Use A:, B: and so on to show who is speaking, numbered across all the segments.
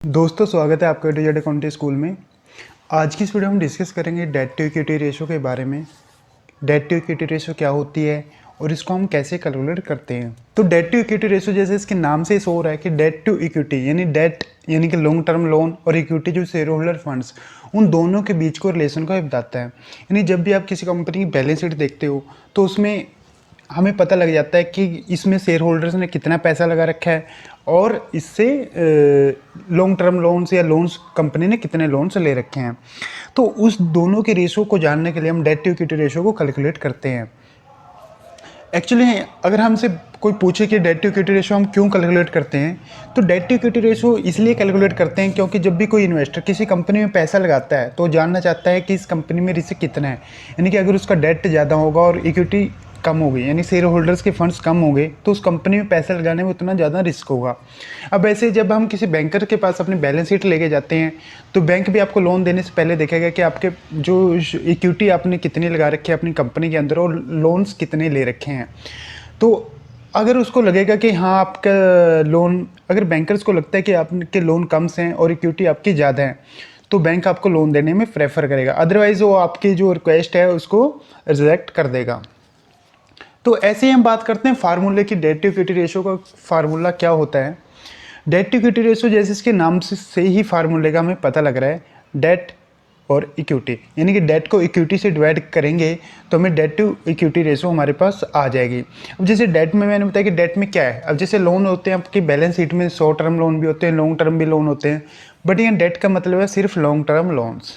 A: दोस्तों स्वागत है आपका A to Z accounting school में। आज की इस वीडियो में हम डिस्कस करेंगे डेट टू इक्विटी रेशो के बारे में। डेट टू इक्विटी रेशो क्या होती है और इसको हम कैसे कैलकुलेट करते हैं। तो डेट टू इक्विटी रेशो जैसे इसके नाम से शो हो रहा है कि डेट टू इक्विटी यानी डेट यानी कि लॉन्ग टर्म लोन और इक्विटी जो शेयर होल्डर फंड्स उन दोनों के बीच को रिलेशन को बताता है। यानी जब भी आप किसी कंपनी की बैलेंस शीट देखते हो तो उसमें हमें पता लग जाता है कि इसमें शेयर होल्डर्स ने कितना पैसा लगा रखा है और इससे लॉन्ग टर्म लोन्स या लोन्स कंपनी ने कितने लोन्स ले रखे हैं। तो उस दोनों के रेशो को जानने के लिए हम डेट टू इक्विटी रेशो को कैलकुलेट करते हैं। एक्चुअली अगर हमसे कोई पूछे कि डेट टू इक्विटी रेशो हम क्यों कैलकुलेट करते हैं तो डेट टू इक्विटी रेशो इसलिए कैलकुलेट करते हैं क्योंकि जब भी कोई इन्वेस्टर किसी कंपनी में पैसा लगाता है तो जानना चाहता है कि इस कंपनी में रिस्क कितना है। यानी कि अगर उसका डेट ज़्यादा होगा और इक्विटी कम हो गई यानी शेयर होल्डर्स के फंड्स कम हो गए तो उस कंपनी में पैसा लगाने में उतना ज़्यादा रिस्क होगा। अब ऐसे जब हम किसी बैंकर के पास अपनी बैलेंस शीट लेके जाते हैं तो बैंक भी आपको लोन देने से पहले देखेगा कि आपके जो इक्विटी आपने कितनी लगा रखी है अपनी कंपनी के अंदर और लोन्स कितने ले रखे हैं। तो अगर उसको लगेगा कि हाँ आपका लोन, अगर बैंकर्स को लगता है कि आपके लोन कम से हैं और इक्विटी आपकी ज़्यादा है तो बैंक आपको लोन देने में प्रेफर करेगा, अदरवाइज़ वो आपकी जो रिक्वेस्ट है उसको रिजेक्ट कर देगा। तो ऐसे ही हम बात करते हैं फार्मूले की। डेट टू इक्विटी रेशो का फार्मूला क्या होता है। डेट टू इक्विटी रेशो जैसे इसके नाम से ही फार्मूले का हमें पता लग रहा है, डेट और इक्विटी यानी कि डेट को इक्विटी से डिवाइड करेंगे तो हमें डेट टू इक्विटी रेशो हमारे पास आ जाएगी। अब जैसे डेट में मैंने बताया कि डेट में क्या है। अब जैसे लोन होते हैं आपकी बैलेंस शीट में, शॉर्ट टर्म लोन भी होते हैं, लॉन्ग टर्म भी लोन होते हैं, बट यहाँ डेट का मतलब है सिर्फ लॉन्ग टर्म लोन्स।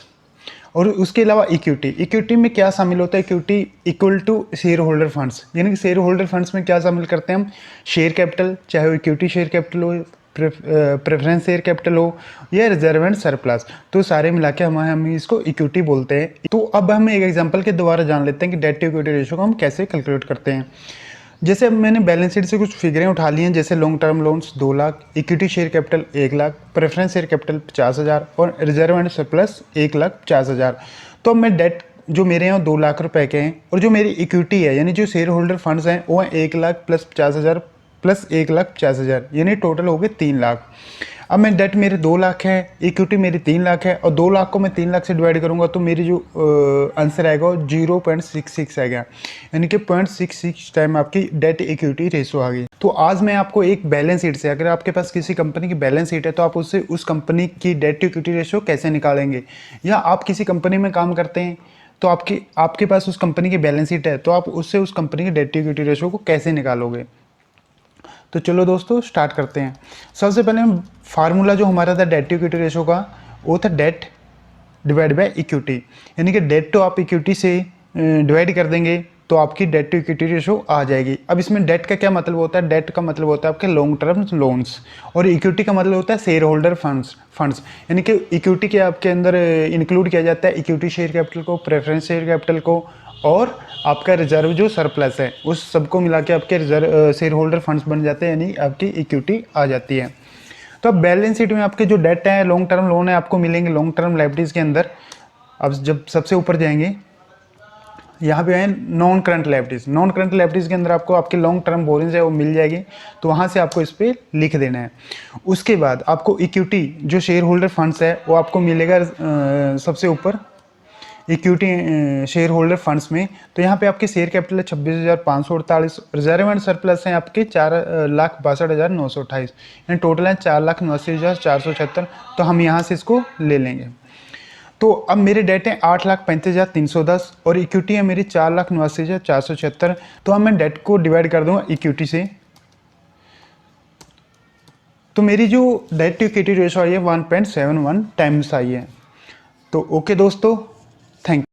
A: और उसके अलावा इक्विटी में क्या शामिल होता है, equity equal to share holder funds यानी कि शेयर होल्डर फंड्स में क्या शामिल करते हैं हम, शेयर कैपिटल, चाहे वो इक्विटी शेयर कैपिटल हो, प्रेफरेंस शेयर कैपिटल हो या रिजर्व एंड सरप्लस, तो सारे मिला के हम इसको इक्विटी बोलते हैं। तो अब हम एक एग्जांपल के द्वारा जान लेते हैं कि डेट टू इक्विटी रेशो को हम कैसे कैलकुलेट करते हैं। जैसे अब मैंने बैलेंस शीट से कुछ फिगरें उठा ली हैं, जैसे long term loans 2 lakh, equity share capital 1 lakh, preference share capital 50,000 और रिजर्व एंड सरप्लस 1,50,000। तो अब मैं डेट जो मेरे यहाँ 2 लाख रुपए के हैं और जो मेरी इक्विटी है यानी जो शेयर होल्डर फंड्स हैं वो 1 लाख प्लस 50,000 प्लस 1,50,000 यानी टोटल हो गए 3 लाख। अब मैं डेट मेरे 2 लाख है, इक्विटी मेरी 3 लाख है और 2 लाख को मैं 3 लाख से डिवाइड करूंगा तो मेरी जो आंसर आएगा वो 0.66 आएगा, यानी कि 0.66 टाइम आपकी डेट इक्विटी रेशो आ गई। तो आज मैं आपको एक बैलेंस शीट से, अगर आपके पास किसी कंपनी की बैलेंस शीट है तो आप उससे उस कंपनी की डेट टू इक्विटी रेशो कैसे निकालेंगे, या आप किसी कंपनी में काम करते हैं तो आपके पास उस कंपनी की बैलेंस शीट है तो आप उससे उस कंपनी की डेट टू इक्विटी रेशो को कैसे निकालोगे। तो चलो दोस्तों स्टार्ट करते हैं। सबसे पहले हम फार्मूला जो हमारा था डेट टू इक्विटी रेशो का वो था डेट डिवाइड बाय इक्विटी, यानी कि डेट तो आप इक्विटी से डिवाइड कर देंगे तो आपकी डेट टू इक्विटी रेशो आ जाएगी। अब इसमें डेट का क्या मतलब होता है, डेट का मतलब होता है आपके लॉन्ग टर्म लोन्स और इक्विटी का मतलब होता है शेयर होल्डर फंड्स यानी कि इक्विटी के आपके अंदर इंक्लूड किया जाता है इक्विटी शेयर कैपिटल को, प्रेफरेंस शेयर कैपिटल को और आपका रिजर्व जो सरप्लस है उस सबको मिला के आपके रिजर्व शेयर होल्डर फंड्स बन जाते हैं, यानी आपकी इक्विटी आ जाती है। तो अब बैलेंस शीट में आपके जो डेट है, लॉन्ग टर्म लोन है, आपको मिलेंगे लॉन्ग टर्म लायबिलिटीज के अंदर। अब जब सबसे ऊपर जाएंगे यहाँ पे है non current liabilities. Non current liabilities के अंदर आपको आपके लॉन्ग टर्म बोरिंग्स है वो मिल जाएगी, तो वहाँ से आपको इस पर लिख देना है। उसके बाद आपको इक्विटी जो शेयर होल्डर फंड्स है वो आपको मिलेगा सबसे ऊपर इक्विटी शेयर होल्डर फंड्स में। तो यहाँ पे आपके शेयर कैपिटल है 26,548, रिजर्व एंड सरप्लस हैं आपके 4,62,928, यानी टोटल है 4,89,476। तो हम यहाँ से इसको ले लेंगे। तो अब मेरे डेट है 8,35,310 और इक्विटी है मेरी 4,89,476। तो अब मैं डेट को डिवाइड कर दूंगा इक्विटी से, तो मेरी जो डेट टू इक्विटी रेशो आई है 1.71 टाइम्स आई है। तो ओके दोस्तों, थैंक यू।